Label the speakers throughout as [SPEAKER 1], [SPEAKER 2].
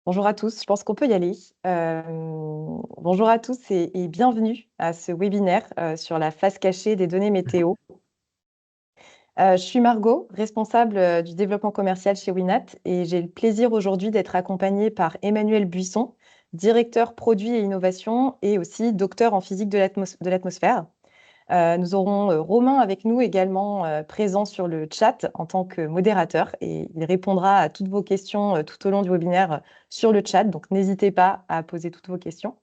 [SPEAKER 1] Bonjour à tous, je pense qu'on peut y aller. Bonjour à tous et bienvenue à ce webinaire sur la face cachée des données météo. Je suis Margot, responsable du développement commercial chez Winat et j'ai le plaisir aujourd'hui d'être accompagnée par Emmanuel Buisson, directeur produit et innovation et aussi docteur en physique de l'atmosphère. Nous aurons Romain avec nous également présent sur le chat en tant que modérateur et il répondra à toutes vos questions tout au long du webinaire sur le chat. Donc, n'hésitez pas à poser toutes vos questions.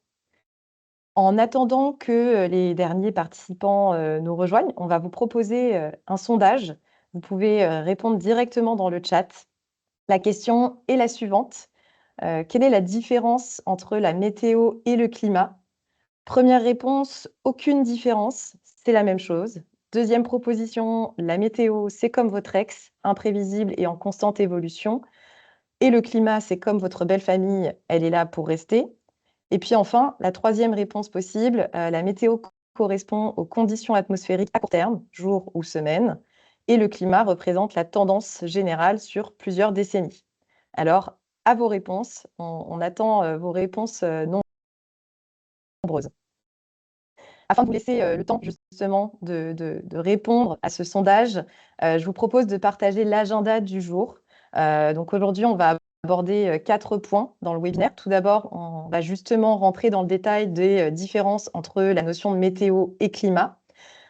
[SPEAKER 1] En attendant que les derniers participants nous rejoignent, on va vous proposer un sondage. Vous pouvez répondre directement dans le chat. La question est la suivante. Quelle est la différence entre la météo et le climat? Première réponse, aucune différence, c'est la même chose. Deuxième proposition, la météo, c'est comme votre ex, imprévisible et en constante évolution. Et le climat, c'est comme votre belle famille, elle est là pour rester. Et puis enfin, la troisième réponse possible, la météo correspond aux conditions atmosphériques à court terme, jours ou semaines, et le climat représente la tendance générale sur plusieurs décennies. Alors, à vos réponses, on attend vos réponses nombreuses. Afin de vous laisser le temps justement de répondre à ce sondage, je vous propose de partager l'agenda du jour. Donc aujourd'hui, on va aborder 4 points dans le webinaire. Tout d'abord, on va justement rentrer dans le détail des différences entre la notion de météo et climat.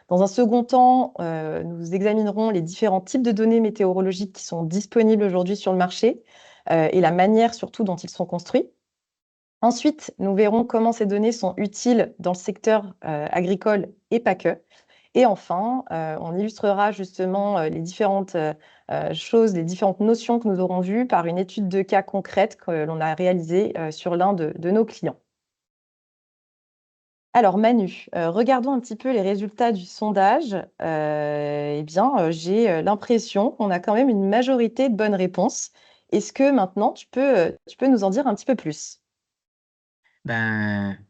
[SPEAKER 1] Dans un second temps, nous examinerons les différents types de données météorologiques qui sont disponibles aujourd'hui sur le marché et la manière surtout dont ils sont construits. Ensuite, nous verrons comment ces données sont utiles dans le secteur agricole et pas que. Et enfin, on illustrera justement les différentes choses, les différentes notions que nous aurons vues par une étude de cas concrète que l'on a réalisée sur l'un de nos clients. Alors Manu, regardons un petit peu les résultats du sondage. Eh bien, j'ai l'impression qu'on a quand même une majorité de bonnes réponses. Est-ce que maintenant, tu peux nous en dire un petit peu plus?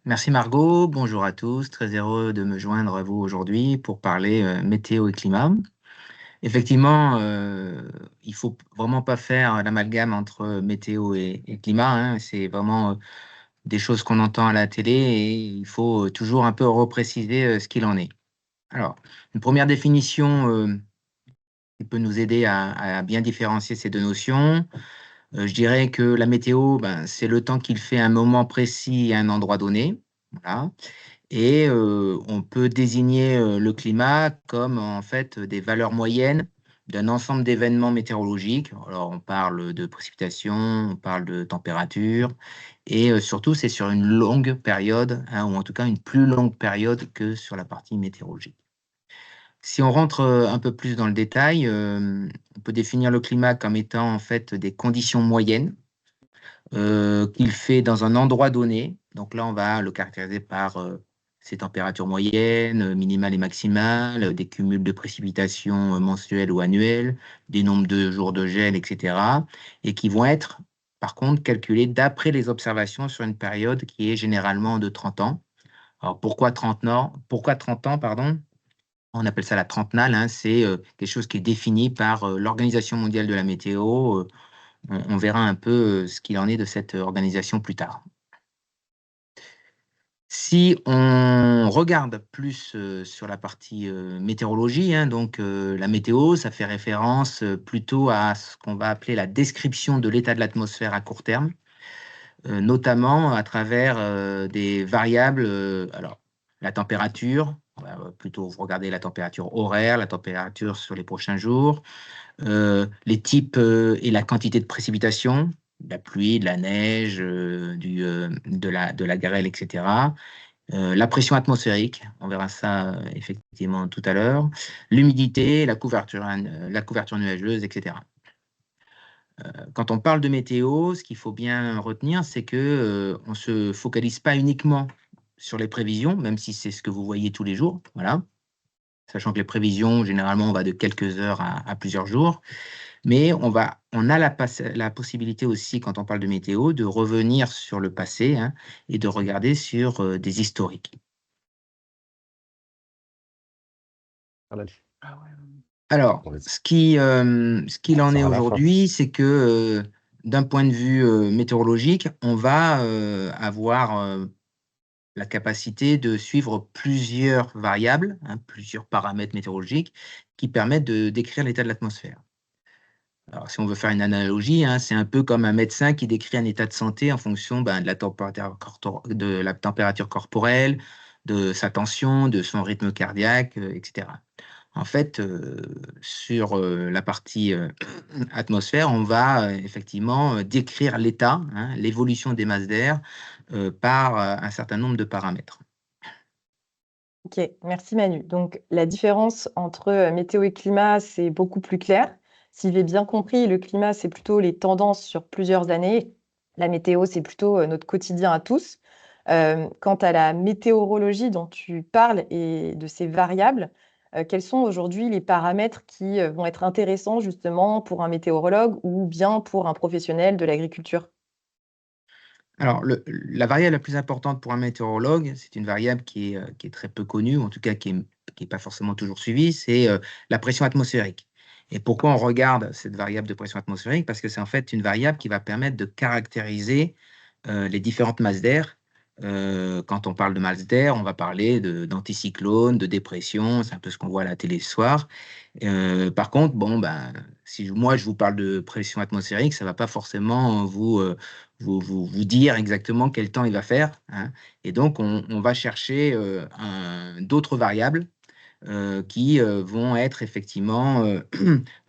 [SPEAKER 2] Merci Margot, bonjour à tous, très heureux de me joindre à vous aujourd'hui pour parler météo et climat. Effectivement, il faut vraiment pas faire l'amalgame entre météo et climat, hein. C'est vraiment des choses qu'on entend à la télé et il faut toujours un peu repréciser ce qu'il en est. Alors, une première définition qui peut nous aider à bien différencier ces deux notions. Je dirais que la météo, c'est le temps qu'il fait à un moment précis et à un endroit donné. Voilà. Et on peut désigner le climat comme en fait des valeurs moyennes d'un ensemble d'événements météorologiques. Alors, on parle de précipitations, on parle de température, et surtout, c'est sur une longue période, hein, ou en tout cas une plus longue période que sur la partie météorologique. Si on rentre un peu plus dans le détail, on peut définir le climat comme étant en fait des conditions moyennes qu'il fait dans un endroit donné. Donc là, on va le caractériser par ses températures moyennes, minimales et maximales, des cumuls de précipitations mensuelles ou annuelles, des nombres de jours de gel, etc. Et qui vont être, par contre, calculés d'après les observations sur une période qui est généralement de 30 ans. Alors pourquoi 30 ans? Pourquoi 30 ans, pardon? On appelle ça la trentenale, hein. C'est quelque chose qui est défini par l'Organisation mondiale de la météo. On verra un peu ce qu'il en est de cette organisation plus tard. Si on regarde plus sur la partie météorologie, hein, donc la météo, ça fait référence plutôt à ce qu'on va appeler la description de l'état de l'atmosphère à court terme, notamment à travers des variables, alors la température, on va plutôt regarder la température horaire, la température sur les prochains jours, les types et la quantité de précipitations, de la pluie, de la neige, de la grêle, etc. La pression atmosphérique, on verra ça effectivement tout à l'heure, l'humidité, la couverture nuageuse, etc. Quand on parle de météo, ce qu'il faut bien retenir, c'est que on se focalise pas uniquement sur les prévisions, même si c'est ce que vous voyez tous les jours, voilà. Sachant que les prévisions, généralement, on va de quelques heures à plusieurs jours. Mais on a la possibilité aussi, quand on parle de météo, de revenir sur le passé, hein, et de regarder sur des historiques. Alors, ce qu'il en est aujourd'hui, c'est que d'un point de vue météorologique, on va avoir la capacité de suivre plusieurs variables, hein, plusieurs paramètres météorologiques qui permettent de décrire l'état de l'atmosphère. Alors, si on veut faire une analogie, hein, c'est un peu comme un médecin qui décrit un état de santé en fonction de de la température corporelle, de sa tension, de son rythme cardiaque, etc. En fait, sur la partie atmosphère, on va effectivement décrire l'état, hein, l'évolution des masses d'air par un certain nombre de paramètres.
[SPEAKER 1] Ok, merci Manu. Donc la différence entre météo et climat, c'est beaucoup plus clair. Si j'ai bien compris, le climat, c'est plutôt les tendances sur plusieurs années. La météo, c'est plutôt notre quotidien à tous. Quant à la météorologie dont tu parles et de ces variables, quels sont aujourd'hui les paramètres qui vont être intéressants justement pour un météorologue ou bien pour un professionnel de l'agriculture?
[SPEAKER 2] Alors, la variable la plus importante pour un météorologue, c'est une variable qui est très peu connue, ou en tout cas qui est pas forcément toujours suivie, c'est la pression atmosphérique. Et pourquoi on regarde cette variable de pression atmosphérique? Parce que c'est en fait une variable qui va permettre de caractériser les différentes masses d'air. Quand on parle de masse d'air, on va parler d'anticyclone, de dépression, c'est un peu ce qu'on voit à la télé ce soir. Par contre, bon, ben, si moi je vous parle de pression atmosphérique, ça ne va pas forcément vous dire exactement quel temps il va faire, hein. Et donc, on va chercher d'autres variables qui vont être effectivement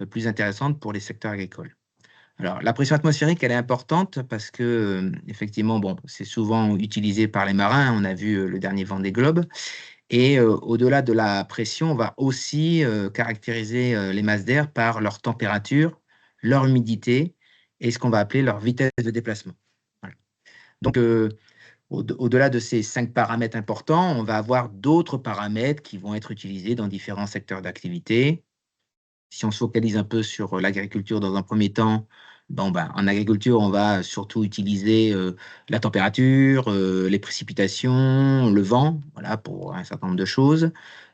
[SPEAKER 2] plus intéressantes pour les secteurs agricoles. Alors, la pression atmosphérique, elle est importante parce que, effectivement, bon, c'est souvent utilisé par les marins. On a vu le dernier Vendée Globe. Et au-delà de la pression, on va aussi caractériser les masses d'air par leur température, leur humidité et ce qu'on va appeler leur vitesse de déplacement. Voilà. Donc, au-delà de ces 5 paramètres importants, on va avoir d'autres paramètres qui vont être utilisés dans différents secteurs d'activité. Si on se focalise un peu sur l'agriculture dans un premier temps, bon, ben, en agriculture, on va surtout utiliser la température, les précipitations, le vent, voilà, pour un certain nombre de choses.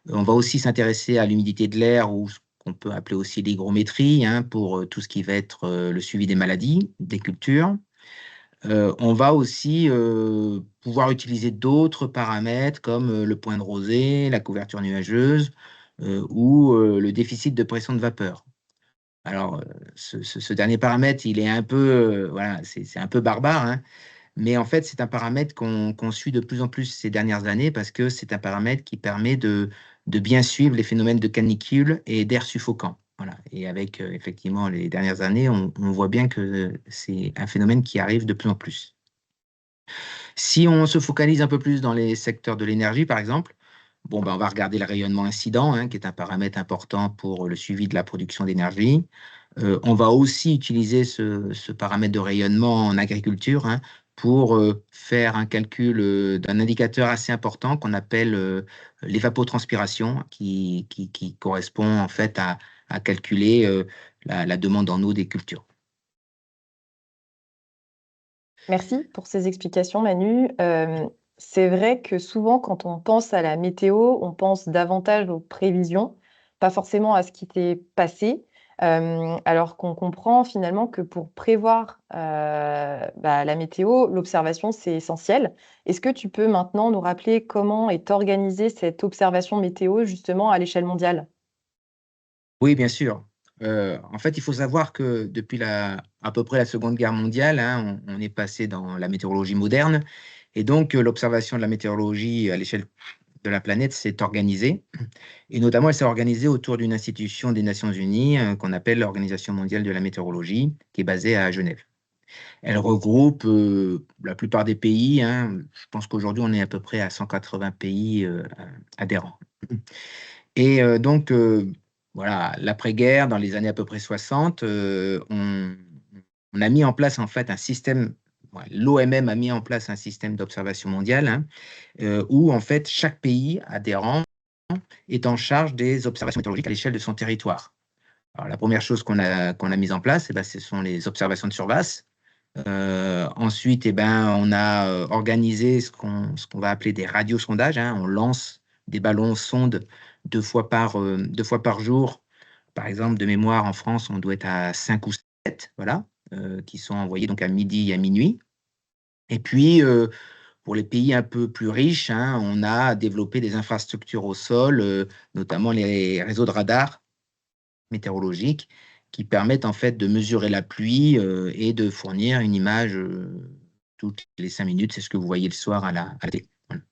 [SPEAKER 2] On va aussi s'intéresser à l'humidité de l'air ou ce qu'on peut appeler aussi l'hygrométrie, hein, pour tout ce qui va être le suivi des maladies, des cultures. On va aussi pouvoir utiliser d'autres paramètres comme le point de rosée, la couverture nuageuse ou le déficit de pression de vapeur. Alors, ce dernier paramètre, il est un peu, voilà, c'est un peu barbare, hein, mais en fait, c'est un paramètre qu'on suit de plus en plus ces dernières années parce que c'est un paramètre qui permet de bien suivre les phénomènes de canicule et d'air suffocant. Voilà. Et avec effectivement les dernières années, on voit bien que c'est un phénomène qui arrive de plus en plus. Si on se focalise un peu plus dans les secteurs de l'énergie, par exemple, bon, ben, on va regarder le rayonnement incident, hein, qui est un paramètre important pour le suivi de la production d'énergie. On va aussi utiliser ce paramètre de rayonnement en agriculture, hein, pour faire un calcul d'un indicateur assez important qu'on appelle l'évapotranspiration, qui correspond en fait à calculer la demande en eau des cultures.
[SPEAKER 1] Merci pour ces explications, Manu. C'est vrai que souvent, quand on pense à la météo, on pense davantage aux prévisions, pas forcément à ce qui s'est passé, alors qu'on comprend finalement que pour prévoir la météo, l'observation, c'est essentiel. Est-ce que tu peux maintenant nous rappeler comment est organisée cette observation météo justement à l'échelle mondiale?
[SPEAKER 2] Oui, bien sûr. En fait, il faut savoir que depuis à peu près la Seconde Guerre mondiale, hein, on est passé dans la météorologie moderne et donc l'observation de la météorologie à l'échelle de la planète s'est organisée et notamment elle s'est organisée autour d'une institution des Nations unies, qu'on appelle l'Organisation mondiale de la météorologie, qui est basée à Genève. Elle regroupe, la plupart des pays, hein. Je pense qu'aujourd'hui on est à peu près à 180 pays, adhérents. Et donc voilà, l'après-guerre, dans les années à peu près 60, on a mis en place en fait un système, ouais, l'OMM a mis en place un système d'observation mondiale, hein, où en fait chaque pays adhérent est en charge des observations météorologiques à l'échelle de son territoire. Alors la première chose qu'on a mise en place, eh ben, ce sont les observations de surface. Ensuite, eh ben, on a organisé ce qu'on va appeler des radiosondages, hein. On lance des ballons sondes 2 fois par jour. Par exemple, de mémoire, en France, on doit être à 5 ou 7, voilà. qui sont envoyés donc à midi et à minuit. Et puis, pour les pays un peu plus riches, hein, on a développé des infrastructures au sol, notamment les réseaux de radars météorologiques, qui permettent en fait de mesurer la pluie et de fournir une image toutes les 5 minutes. C'est ce que vous voyez le soir à la télé. Voilà.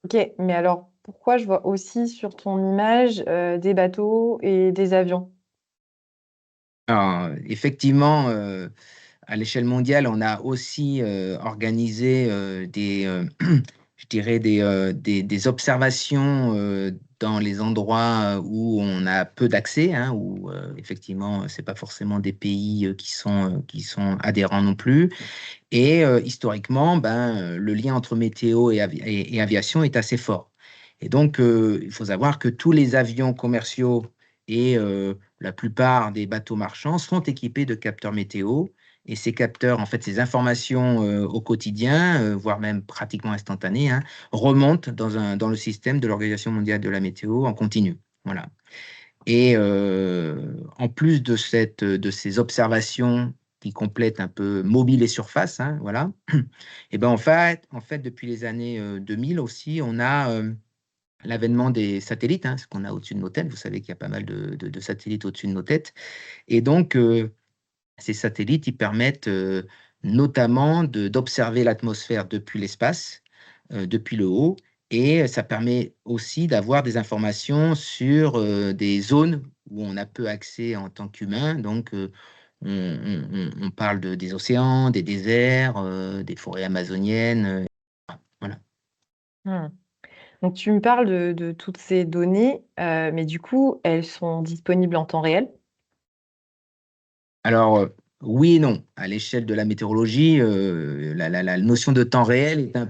[SPEAKER 1] Ok, mais alors pourquoi je vois aussi sur ton image des bateaux et des avions?
[SPEAKER 2] Alors, effectivement, à l'échelle mondiale, on a aussi organisé je dirais des observations dans les endroits où on a peu d'accès, hein, où effectivement, c'est pas forcément des pays qui sont adhérents non plus. Et historiquement, ben, le lien entre météo et aviation est assez fort. Et donc, il faut savoir que tous les avions commerciaux et la plupart des bateaux marchands sont équipés de capteurs météo. Et ces capteurs, en fait, ces informations au quotidien, voire même pratiquement instantanées, hein, remontent dans le système de l'Organisation mondiale de la météo en continu. Voilà. Et en plus de ces observations qui complètent un peu mobile et surface, hein, voilà, et ben en fait, depuis les années 2000 aussi, on a l'avènement des satellites, hein, ce qu'on a au-dessus de nos têtes. Vous savez qu'il y a pas mal de satellites au-dessus de nos têtes. Et donc, ces satellites, ils permettent notamment d'observer l'atmosphère depuis l'espace, depuis le haut, et ça permet aussi d'avoir des informations sur des zones où on a peu accès en tant qu'humain. Donc, on parle des océans, des déserts, des forêts amazoniennes. Voilà.
[SPEAKER 1] Hmm. Donc tu me parles de toutes ces données, mais du coup, elles sont disponibles en temps réel?
[SPEAKER 2] Alors, oui et non. À l'échelle de la météorologie, la notion de temps réel est un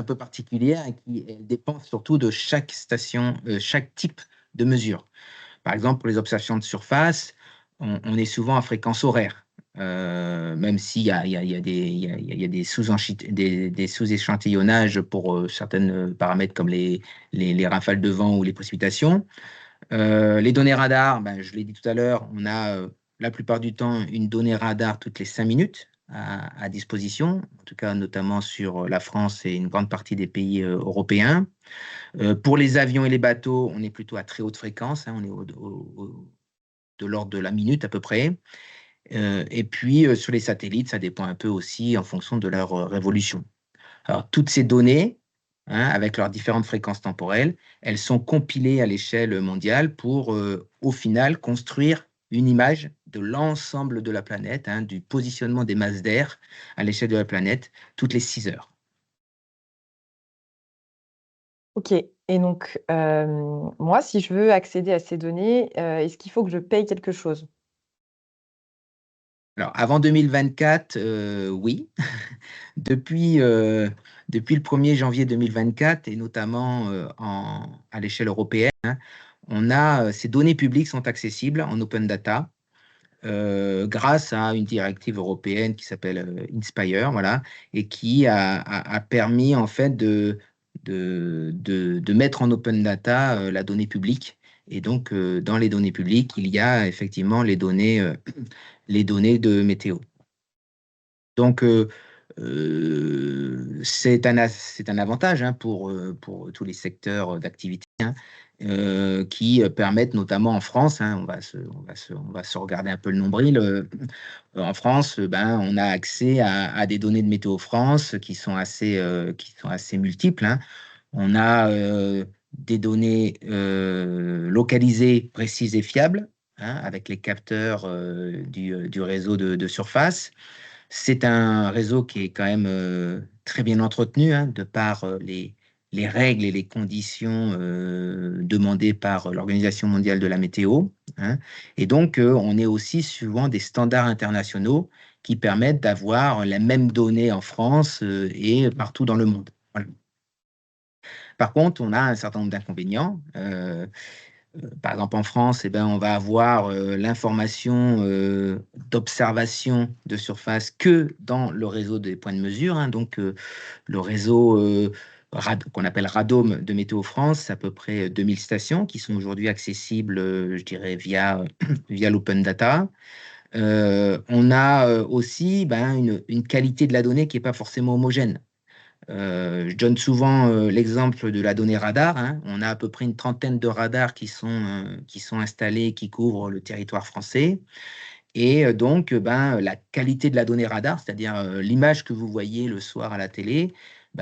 [SPEAKER 2] peu particulière et elle dépend surtout de chaque station, chaque type de mesure. Par exemple, pour les observations de surface, on est souvent à fréquence horaire, même s'il y a, il y a, il y a des, il y a des sous-échantillonnages pour certains paramètres comme les rafales de vent ou les précipitations. Les données radar, ben, je l'ai dit tout à l'heure, on a la plupart du temps une donnée radar toutes les 5 minutes à disposition, en tout cas notamment sur la France et une grande partie des pays européens. Pour les avions et les bateaux, on est plutôt à très haute fréquence, hein, on est de l'ordre de la minute à peu près. Et puis sur les satellites, ça dépend un peu aussi en fonction de leur révolution. Alors, toutes ces données, hein, avec leurs différentes fréquences temporelles, elles sont compilées à l'échelle mondiale pour, au final, construire une image de l'ensemble de la planète, hein, du positionnement des masses d'air à l'échelle de la planète, toutes les 6 heures.
[SPEAKER 1] Ok. Et donc, moi, si je veux accéder à ces données, est-ce qu'il faut que je paye quelque chose?
[SPEAKER 2] Alors, avant 2024, oui. Depuis, depuis le 1er janvier 2024, et notamment à l'échelle européenne, hein, ces données publiques sont accessibles en open data grâce à une directive européenne qui s'appelle Inspire, voilà, et qui a permis en fait de mettre en open data la donnée publique. Et donc, dans les données publiques, il y a effectivement les données de météo. Donc, c'est un avantage, hein, pour tous les secteurs d'activité, hein, qui permettent notamment en France, hein, on va se regarder un peu le nombril. En France, ben, on a accès à des données de Météo France qui sont assez multiples, hein. On a des données localisées, précises et fiables, hein, avec les capteurs du réseau de surface. C'est un réseau qui est quand même très bien entretenu, hein, de par les règles et les conditions demandées par l'Organisation mondiale de la météo, hein. Et donc, on est aussi suivant des standards internationaux qui permettent d'avoir les mêmes données en France et partout dans le monde. Voilà. Par contre, on a un certain nombre d'inconvénients. Par exemple, en France, eh ben, on va avoir l'information d'observation de surface que dans le réseau des points de mesure, hein. Donc, le réseau qu'on appelle Radome de Météo France, c'est à peu près 2000 stations qui sont aujourd'hui accessibles, je dirais, via l'open data. On a aussi une qualité de la donnée qui n'est pas forcément homogène. Je donne souvent l'exemple de la donnée radar, hein. On a à peu près une trentaine de radars qui sont installés, qui couvrent le territoire français. Et donc, la qualité de la donnée radar, c'est-à-dire l'image que vous voyez le soir à la télé,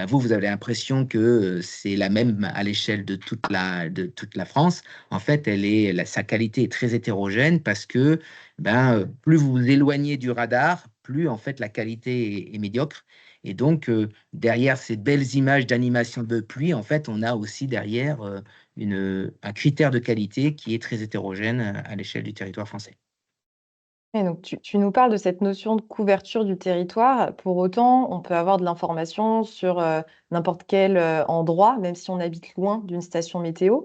[SPEAKER 2] vous avez l'impression que c'est la même à l'échelle de toute la France. En fait, sa qualité est très hétérogène parce que plus vous vous éloignez du radar, plus en fait la qualité est médiocre. Et donc, derrière ces belles images d'animation de pluie, en fait, on a aussi derrière un critère de qualité qui est très hétérogène à l'échelle du territoire français.
[SPEAKER 1] Et donc, tu nous parles de cette notion de couverture du territoire. Pour autant, on peut avoir de l'information sur n'importe quel endroit, même si on habite loin d'une station météo.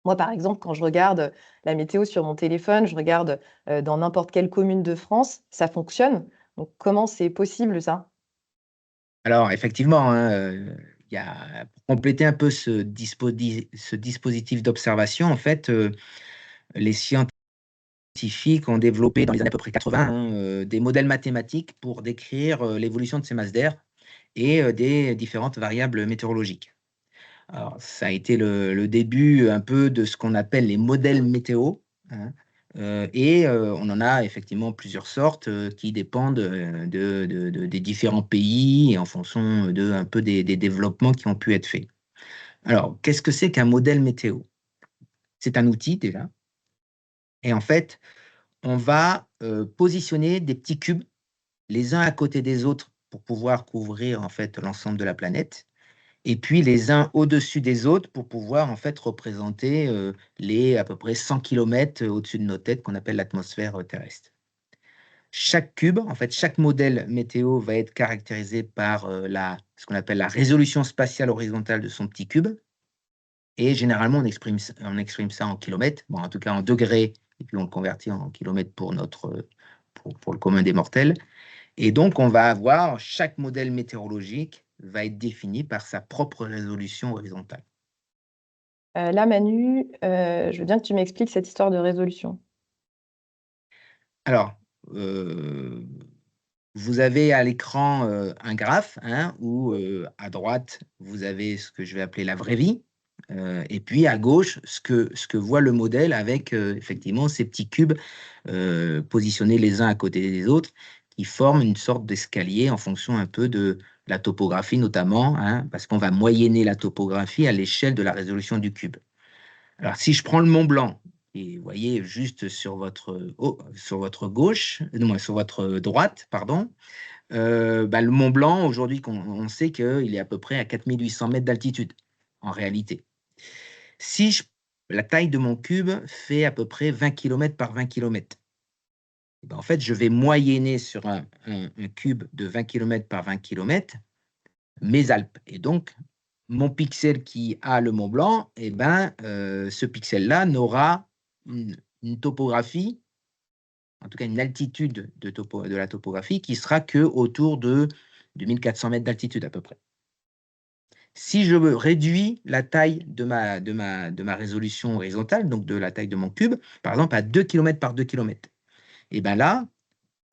[SPEAKER 1] Moi, par exemple, quand je regarde la météo sur mon téléphone, je regarde dans n'importe quelle commune de France, ça fonctionne. Donc, comment c'est possible, ça?
[SPEAKER 2] Alors, effectivement, hein, pour compléter un peu ce dispositif d'observation, en fait, les scientifiques ont développé dans les années à peu près 80 des modèles mathématiques pour décrire l'évolution de ces masses d'air et des différentes variables météorologiques. Alors, ça a été le début un peu de ce qu'on appelle les modèles météo, hein. On en a effectivement plusieurs sortes qui dépendent des différents pays et en fonction un peu des développements qui ont pu être faits. Alors, qu'est-ce que c'est qu'un modèle météo? C'est un outil déjà. Et en fait, on va positionner des petits cubes les uns à côté des autres pour pouvoir couvrir en fait l'ensemble de la planète. Et puis les uns au-dessus des autres pour pouvoir en fait représenter les à peu près 100 kilomètres au-dessus de nos têtes qu'on appelle l'atmosphère terrestre. Chaque cube, en fait, chaque modèle météo va être caractérisé par ce qu'on appelle la résolution spatiale horizontale de son petit cube. Et généralement, on exprime ça en kilomètres, bon, en tout cas en degrés, et puis on le convertit en kilomètres pour le commun des mortels. Et donc, on va avoir, chaque modèle météorologique va être défini par sa propre résolution horizontale.
[SPEAKER 1] Là, Manu, je veux bien que tu m'expliques cette histoire de résolution.
[SPEAKER 2] Alors, vous avez à l'écran un graphe, hein, où à droite, vous avez ce que je vais appeler la vraie vie, et puis à gauche, ce que voit le modèle avec effectivement ces petits cubes positionnés les uns à côté des autres, qui forment une sorte d'escalier en fonction un peu de la topographie notamment, hein, parce qu'on va moyenner la topographie à l'échelle de la résolution du cube. Alors, si je prends le Mont Blanc, et vous voyez juste sur votre gauche, non, sur votre droite, pardon, le Mont Blanc, aujourd'hui, on sait qu'il est à peu près à 4800 mètres d'altitude, en réalité. Si je, la taille de mon cube fait à peu près 20 km par 20 km. En fait, je vais moyenner sur un cube de 20 km par 20 km mes Alpes. Et donc, mon pixel qui a le Mont Blanc, ce pixel-là n'aura une topographie, en tout cas une altitude de la topographie qui sera que autour de 2400 mètres d'altitude à peu près. Si je réduis la taille de ma résolution horizontale, donc de la taille de mon cube, par exemple à 2 km par 2 km, et bien là,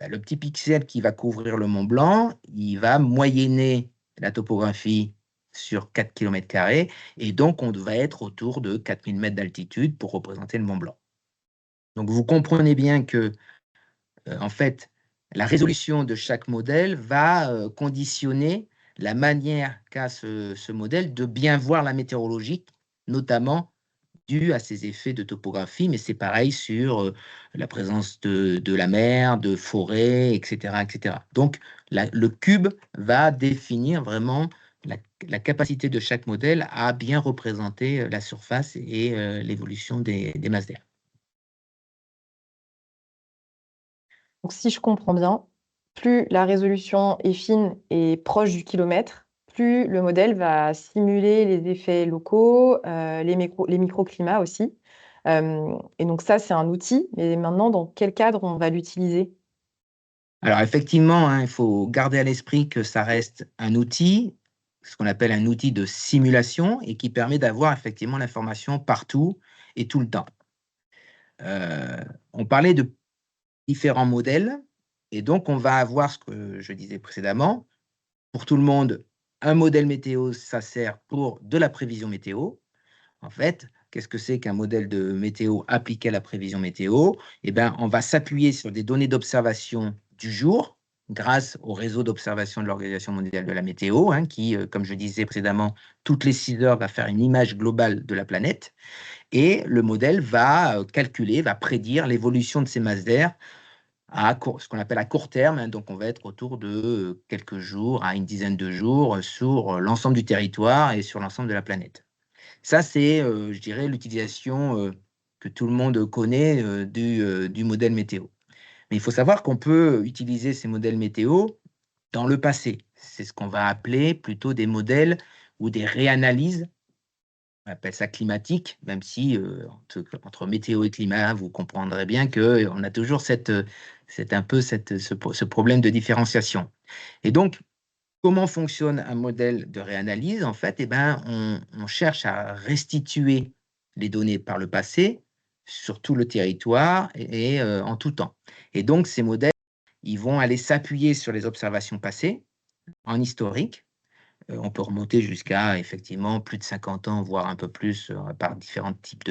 [SPEAKER 2] le petit pixel qui va couvrir le Mont Blanc, il va moyenner la topographie sur 4 km², et donc on va être autour de 4000 mètres d'altitude pour représenter le Mont Blanc. Donc vous comprenez bien que, en fait, la résolution de chaque modèle va conditionner la manière qu'a ce modèle de bien voir la météorologie, notamment dû à ces effets de topographie, mais c'est pareil sur la présence de la mer, de forêts, etc., etc. Donc, le cube va définir vraiment la capacité de chaque modèle à bien représenter la surface et l'évolution des masses d'air.
[SPEAKER 1] Donc, si je comprends bien, plus la résolution est fine et proche du kilomètre, plus le modèle va simuler les effets locaux, les microclimats aussi. Et donc ça, c'est un outil. Mais maintenant, dans quel cadre on va l'utiliser?
[SPEAKER 2] Alors, effectivement, hein, il faut garder à l'esprit que ça reste un outil, ce qu'on appelle un outil de simulation, et qui permet d'avoir effectivement l'information partout et tout le temps. On parlait de différents modèles. Et donc, on va avoir ce que je disais précédemment. Pour tout le monde, un modèle météo, ça sert pour de la prévision météo. En fait, qu'est-ce que c'est qu'un modèle de météo appliqué à la prévision météo? Eh bien, on va s'appuyer sur des données d'observation du jour grâce au réseau d'observation de l'Organisation mondiale de la météo, hein, qui, comme je disais précédemment, toutes les 6 heures va faire une image globale de la planète. Et le modèle va calculer, va prédire l'évolution de ces masses d'air à ce qu'on appelle à court terme, hein. Donc on va être autour de quelques jours à une dizaine de jours sur l'ensemble du territoire et sur l'ensemble de la planète. Ça, c'est, je dirais, l'utilisation que tout le monde connaît du modèle météo. Mais il faut savoir qu'on peut utiliser ces modèles météo dans le passé. C'est ce qu'on va appeler plutôt des modèles ou des réanalyses. On appelle ça climatique, même si entre météo et climat, vous comprendrez bien qu'on a toujours ce problème de différenciation. Et donc, comment fonctionne un modèle de réanalyse? En fait, eh ben, on cherche à restituer les données par le passé sur tout le territoire et en tout temps. Et donc, ces modèles, ils vont aller s'appuyer sur les observations passées en historique. On peut remonter jusqu'à effectivement plus de 50 ans, voire un peu plus, par différents types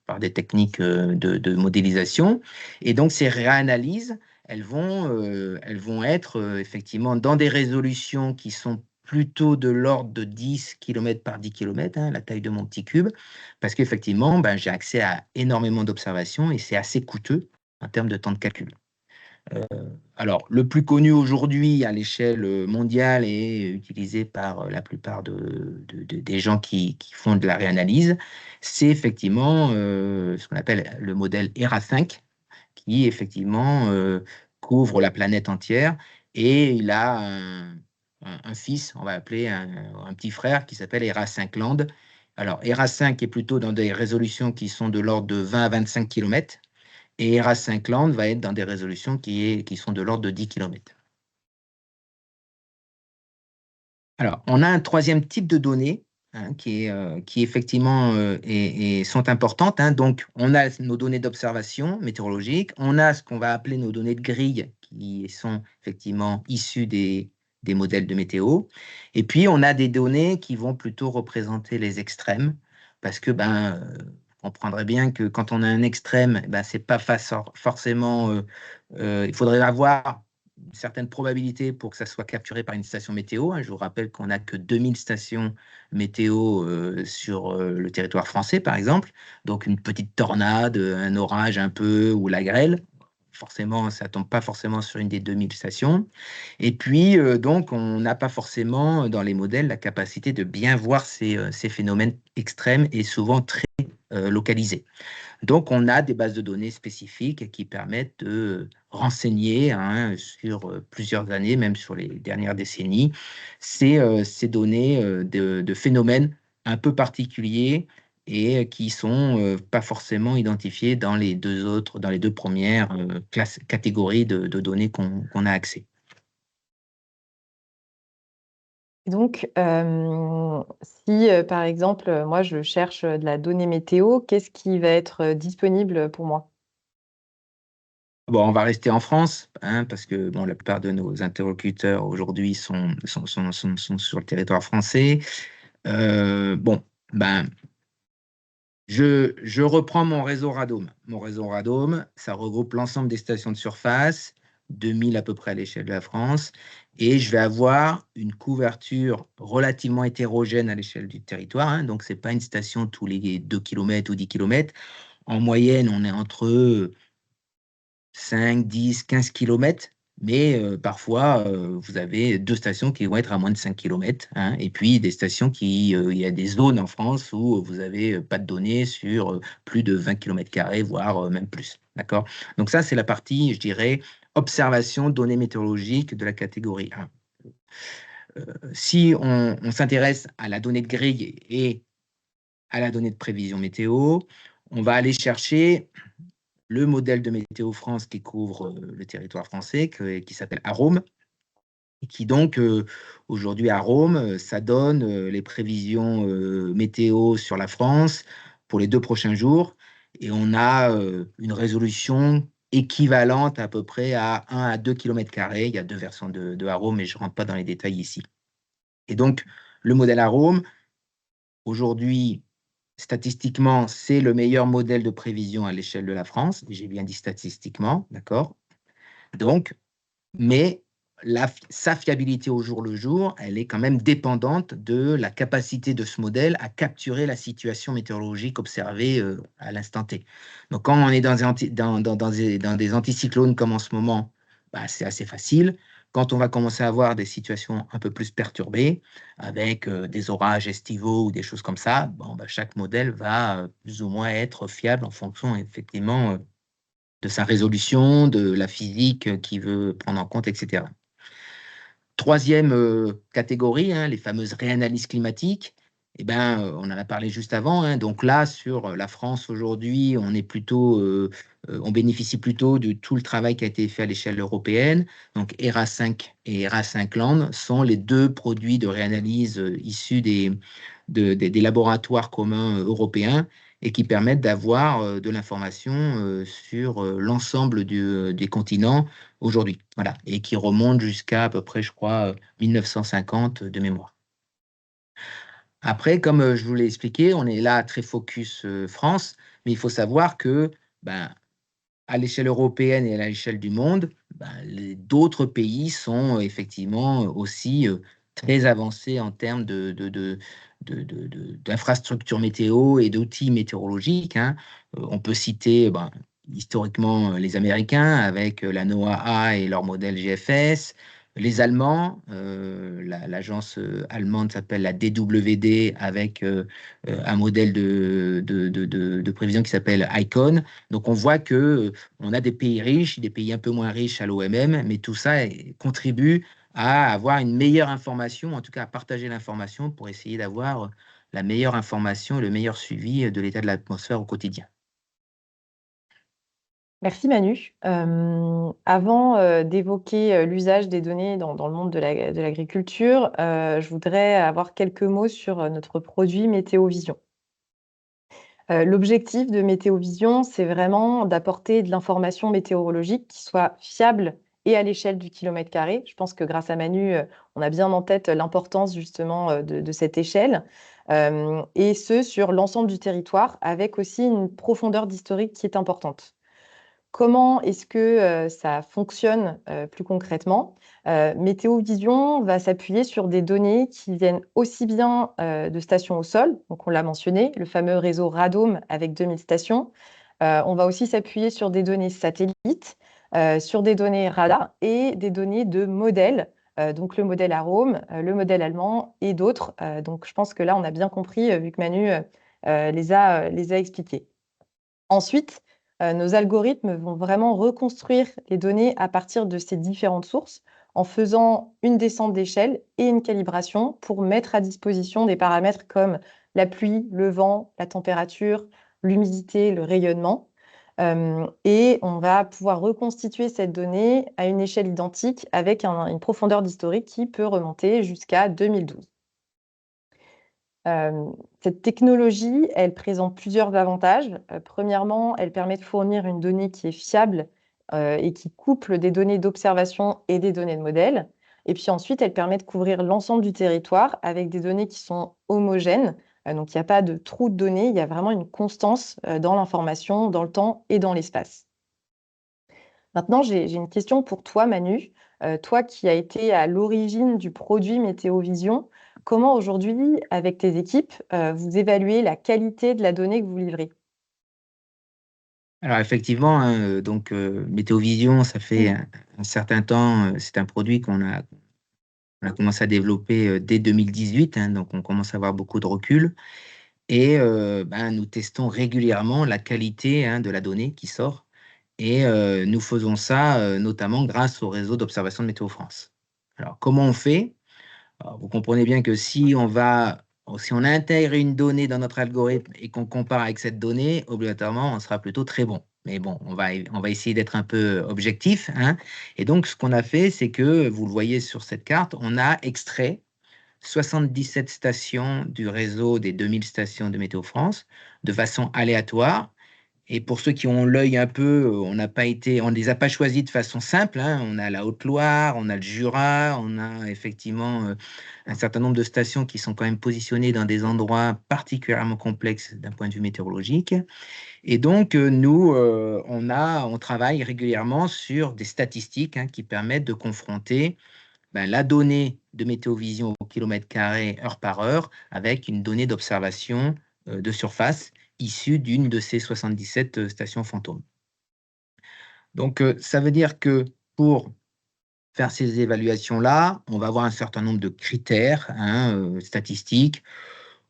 [SPEAKER 2] par des techniques de modélisation. Et donc, ces réanalyses, elles vont être effectivement dans des résolutions qui sont plutôt de l'ordre de 10 km par 10 km, hein, la taille de mon petit cube, parce qu'effectivement, ben, j'ai accès à énormément d'observations et c'est assez coûteux en termes de temps de calcul. Alors, le plus connu aujourd'hui à l'échelle mondiale et utilisé par la plupart des gens qui font de la réanalyse, c'est effectivement ce qu'on appelle le modèle ERA5, qui effectivement couvre la planète entière et il a un fils, on va appeler un petit frère qui s'appelle ERA5 Land. Alors, ERA5 est plutôt dans des résolutions qui sont de l'ordre de 20 à 25 km. Et ERA5 Land va être dans des résolutions qui sont de l'ordre de 10 km. Alors, on a un troisième type de données hein, qui effectivement sont importantes, hein. Donc, on a nos données d'observation météorologique, on a ce qu'on va appeler nos données de grille qui sont effectivement issues des modèles de météo. Et puis, on a des données qui vont plutôt représenter les extrêmes parce que on comprendrait bien que quand on a un extrême, c'est pas forcément. Il faudrait avoir une certaine probabilité pour que ça soit capturé par une station météo, hein. Je vous rappelle qu'on n'a que 2000 stations météo sur le territoire français, par exemple. Donc, une petite tornade, un orage un peu ou la grêle. Forcément, ça ne tombe pas forcément sur une des 2000 stations. Et puis, donc, on n'a pas forcément dans les modèles la capacité de bien voir ces phénomènes extrêmes et souvent très localisés. Donc, on a des bases de données spécifiques qui permettent de renseigner hein, sur plusieurs années, même sur les dernières décennies, ces données de phénomènes un peu particuliers et qui sont pas forcément identifiés dans les deux premières catégories de données qu'on a accès.
[SPEAKER 1] Et donc, si par exemple, moi je cherche de la donnée météo, qu'est-ce qui va être disponible pour moi?
[SPEAKER 2] Bon, on va rester en France, hein, parce que bon, la plupart de nos interlocuteurs aujourd'hui sont sur le territoire français. Bon, je reprends mon réseau Radome. Mon réseau Radome, ça regroupe l'ensemble des stations de surface, 2000 à peu près à l'échelle de la France, et je vais avoir une couverture relativement hétérogène à l'échelle du territoire, hein. Donc, ce n'est pas une station tous les 2 km ou 10 km. En moyenne, on est entre 5, 10, 15 km, mais parfois, vous avez deux stations qui vont être à moins de 5 km, hein, et puis des stations il y a des zones en France où vous n'avez pas de données sur plus de 20 km², voire même plus. D'accord? Donc ça, c'est la partie, je dirais, observation, données météorologiques de la catégorie 1. Si on s'intéresse à la donnée de grille et à la donnée de prévision météo, on va aller chercher le modèle de Météo France qui couvre le territoire français, qui s'appelle Arome, et qui donc, aujourd'hui, Arome, ça donne les prévisions météo sur la France pour les 2 prochains jours. Et on a une résolution équivalente à peu près à 1 à 2 km². Il y a deux versions de Arome, mais je ne rentre pas dans les détails ici. Et donc, le modèle Arome, aujourd'hui, statistiquement, c'est le meilleur modèle de prévision à l'échelle de la France. J'ai bien dit statistiquement, d'accord? Donc, mais sa fiabilité au jour le jour, elle est quand même dépendante de la capacité de ce modèle à capturer la situation météorologique observée à l'instant T. Donc, quand on est dans des anticyclones comme en ce moment, bah, c'est assez facile. Quand on va commencer à avoir des situations un peu plus perturbées, avec des orages estivaux ou des choses comme ça, bon, bah, chaque modèle va plus ou moins être fiable en fonction effectivement de sa résolution, de la physique qu'il veut prendre en compte, etc. Troisième catégorie, hein, les fameuses réanalyses climatiques. Eh ben, on en a parlé juste avant, hein. Donc là, sur la France aujourd'hui, on bénéficie plutôt de tout le travail qui a été fait à l'échelle européenne. Donc ERA5 et ERA5 Land sont les deux produits de réanalyse issus des laboratoires communs européens et qui permettent d'avoir de l'information sur l'ensemble des continents aujourd'hui, voilà, et qui remonte jusqu'à à peu près, je crois, 1950 de mémoire. Après, comme je vous l'ai expliqué, on est là très focus France, mais il faut savoir que ben, à l'échelle européenne et à l'échelle du monde, ben, d'autres pays sont effectivement aussi très avancés en termes d'infrastructures météo et d'outils météorologiques, hein. On peut citer ben, historiquement les Américains avec la NOAA et leur modèle GFS, les Allemands, l'agence allemande s'appelle la DWD avec un modèle de prévision qui s'appelle ICON. Donc on voit que on a des pays riches, des pays un peu moins riches à l'OMM, mais tout ça contribue à avoir une meilleure information, en tout cas à partager l'information pour essayer d'avoir la meilleure information et le meilleur suivi de l'état de l'atmosphère au quotidien.
[SPEAKER 1] Merci Manu. Avant d'évoquer l'usage des données dans le monde de l'agriculture, je voudrais avoir quelques mots sur notre produit Météovision. L'objectif de Météovision, c'est vraiment d'apporter de l'information météorologique qui soit fiable et à l'échelle du kilomètre carré. Je pense que grâce à Manu, on a bien en tête l'importance justement de cette échelle, et ce sur l'ensemble du territoire, avec aussi une profondeur d'historique qui est importante. Comment est-ce que ça fonctionne plus concrètement? Météovision va s'appuyer sur des données qui viennent aussi bien de stations au sol, donc on l'a mentionné, le fameux réseau Radome avec 2000 stations. On va aussi s'appuyer sur des données satellites, sur des données radar et des données de modèles, donc le modèle Arome, le modèle allemand et d'autres. Donc je pense que là, on a bien compris, vu que Manu les a expliqués. Ensuite, nos algorithmes vont vraiment reconstruire les données à partir de ces différentes sources en faisant une descente d'échelle et une calibration pour mettre à disposition des paramètres comme la pluie, le vent, la température, l'humidité, le rayonnement. Et on va pouvoir reconstituer cette donnée à une échelle identique avec une profondeur d'historique qui peut remonter jusqu'à 2012. Cette technologie, elle présente plusieurs avantages. Premièrement, elle permet de fournir une donnée qui est fiable et qui couple des données d'observation et des données de modèle. Et puis ensuite, elle permet de couvrir l'ensemble du territoire avec des données qui sont homogènes. Donc, il n'y a pas de trou de données, il y a vraiment une constance dans l'information, dans le temps et dans l'espace. Maintenant, j'ai une question pour toi, Manu. Toi qui as été à l'origine du produit Météovision, comment aujourd'hui, avec tes équipes, vous évaluez la qualité de la donnée que vous livrez?
[SPEAKER 2] Alors effectivement, hein, donc Météovision, ça fait un certain temps, c'est un produit on a commencé à développer dès 2018, hein, donc on commence à avoir beaucoup de recul. Et ben, nous testons régulièrement la qualité hein, de la donnée qui sort. Et nous faisons ça notamment grâce au réseau d'observation de Météo France. Alors, comment on fait? Alors, vous comprenez bien que si on intègre une donnée dans notre algorithme et qu'on compare avec cette donnée, obligatoirement, on sera plutôt très bon. Mais bon, on va essayer d'être un peu objectif, hein. Et donc, ce qu'on a fait, c'est que, vous le voyez sur cette carte, on a extrait 77 stations du réseau des 2000 stations de Météo France de façon aléatoire. Et pour ceux qui ont l'œil un peu, on ne les a pas choisis de façon simple, hein. On a la Haute-Loire, on a le Jura, on a effectivement un certain nombre de stations qui sont quand même positionnées dans des endroits particulièrement complexes d'un point de vue météorologique. Et donc, nous, on travaille régulièrement sur des statistiques, hein, qui permettent de confronter la donnée de météovision au kilomètre carré, heure par heure, avec une donnée d'observation de surface issue d'une de ces 77 stations fantômes. Donc, ça veut dire que pour faire ces évaluations-là, on va avoir un certain nombre de critères, hein, statistiques.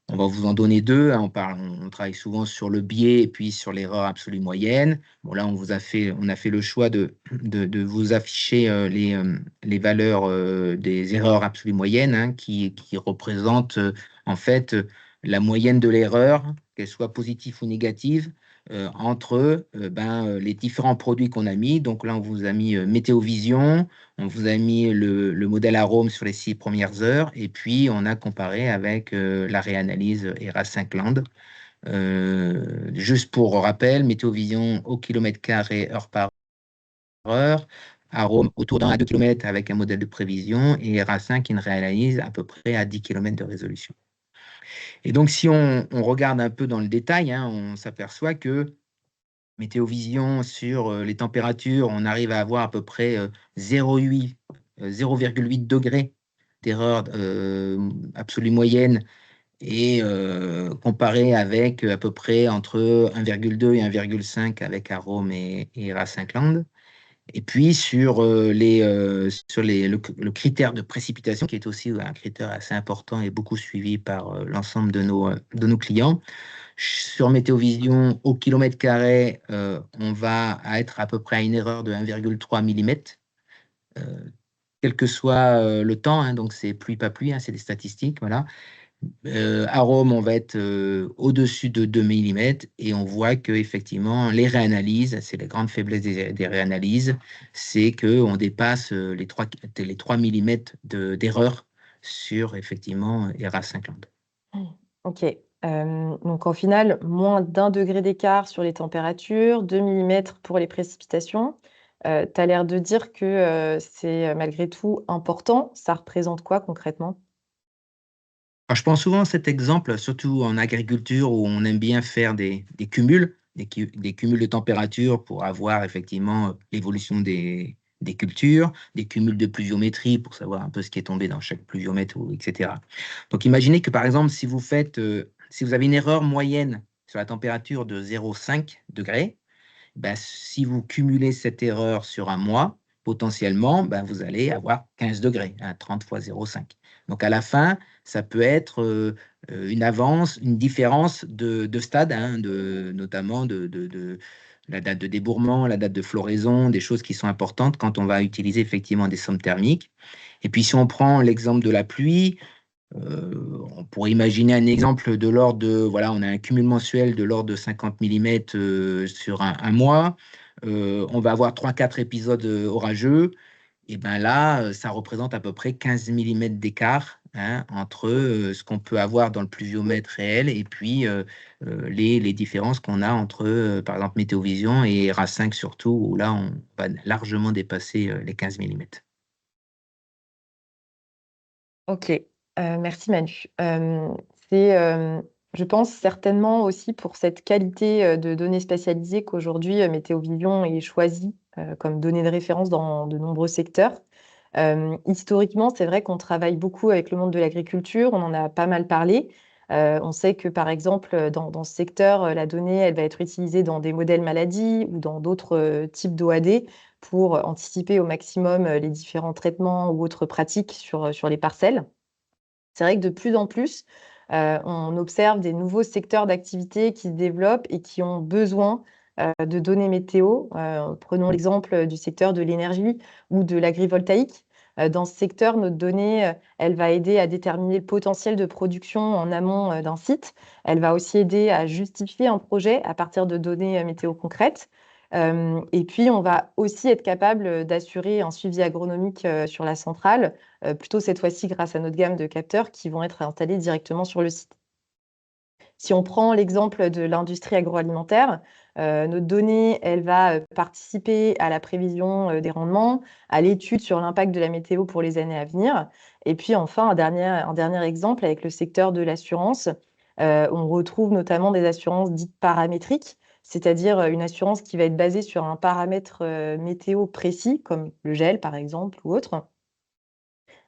[SPEAKER 2] On va vous en donner deux, hein. On travaille souvent sur le biais et puis sur l'erreur absolue moyenne. Bon, là, on a fait le choix de vous afficher les valeurs des erreurs absolues moyennes, hein, qui représentent en fait la moyenne de l'erreur, qu'elle soit positive ou négative, entre les différents produits qu'on a mis. Donc là, on vous a mis Météovision, on vous a mis le modèle arôme sur les 6 premières heures, et puis on a comparé avec la réanalyse ERA5Land. Juste pour rappel, Météovision au kilomètre carré, heure par heure, arôme autour d'1 à 2 km avec un modèle de prévision, et ERA5 une réanalyse à peu près à 10 km de résolution. Et donc, si on regarde un peu dans le détail, hein, on s'aperçoit que Météovision, sur les températures, on arrive à avoir à peu près 0,8 degrés d'erreur absolue moyenne, et comparé avec à peu près entre 1,2 et 1,5 avec Arôme et ERA5Land. Et puis sur le critère de précipitation, qui est aussi un critère assez important et beaucoup suivi par l'ensemble de nos clients. Sur Météovision, au kilomètre carré, on va être à peu près à une erreur de 1,3 mm, quel que soit le temps, hein, donc c'est pluie, pas pluie, hein, c'est des statistiques, voilà. Arôme, on va être au-dessus de 2 mm, et on voit que effectivement les réanalyses, c'est la grande faiblesse des réanalyses, c'est qu'on dépasse les 3 mm d'erreur sur effectivement ERA5Land.
[SPEAKER 1] Ok. Donc, en final, moins d'1 degré d'écart sur les températures, 2 millimètres pour les précipitations. Tu as l'air de dire que c'est malgré tout important. Ça représente quoi concrètement?
[SPEAKER 2] Alors, je prends souvent cet exemple, surtout en agriculture, où on aime bien faire des cumuls, des cumuls de température pour avoir effectivement l'évolution des cultures, des cumuls de pluviométrie pour savoir un peu ce qui est tombé dans chaque pluviomètre, etc. Donc, imaginez que par exemple, si vous avez une erreur moyenne sur la température de 0,5 degrés, si vous cumulez cette erreur sur un mois, potentiellement, vous allez avoir 15 degrés, hein, 30 fois 0,5. Donc, à la fin, ça peut être une différence de stade, hein, notamment de la date de débourrement, la date de floraison, des choses qui sont importantes quand on va utiliser effectivement des sommes thermiques. Et puis, si on prend l'exemple de la pluie, on pourrait imaginer un exemple de l'ordre de, voilà, on a un cumul mensuel de l'ordre de 50 mm sur un mois. On va avoir 3-4 épisodes orageux. Et là, ça représente à peu près 15 mm d'écart, hein, entre ce qu'on peut avoir dans le pluviomètre réel et puis les différences qu'on a entre, par exemple, Météovision et ERA5 surtout, où là, on va largement dépasser les 15 mm.
[SPEAKER 1] Ok. Merci Manu. C'est, je pense, certainement aussi pour cette qualité de données spatialisées qu'aujourd'hui Météovision est choisie comme donnée de référence dans de nombreux secteurs. Historiquement, c'est vrai qu'on travaille beaucoup avec le monde de l'agriculture, on en a pas mal parlé. On sait que, par exemple, dans ce secteur, la donnée, elle va être utilisée dans des modèles maladies ou dans d'autres types d'OAD pour anticiper au maximum les différents traitements ou autres pratiques sur les parcelles. C'est vrai que de plus en plus, on observe des nouveaux secteurs d'activité qui se développent et qui ont besoin de données météo. Prenons l'exemple du secteur de l'énergie ou de l'agrivoltaïque. Dans ce secteur, notre donnée, elle va aider à déterminer le potentiel de production en amont d'un site. Elle va aussi aider à justifier un projet à partir de données météo concrètes. Et puis, on va aussi être capable d'assurer un suivi agronomique sur la centrale, plutôt cette fois-ci grâce à notre gamme de capteurs qui vont être installés directement sur le site. Si on prend l'exemple de l'industrie agroalimentaire, Notre donnée, elle va participer à la prévision des rendements, à l'étude sur l'impact de la météo pour les années à venir. Et puis enfin, un dernier exemple avec le secteur de l'assurance. On retrouve notamment des assurances dites paramétriques, c'est-à-dire une assurance qui va être basée sur un paramètre météo précis, comme le gel par exemple ou autre.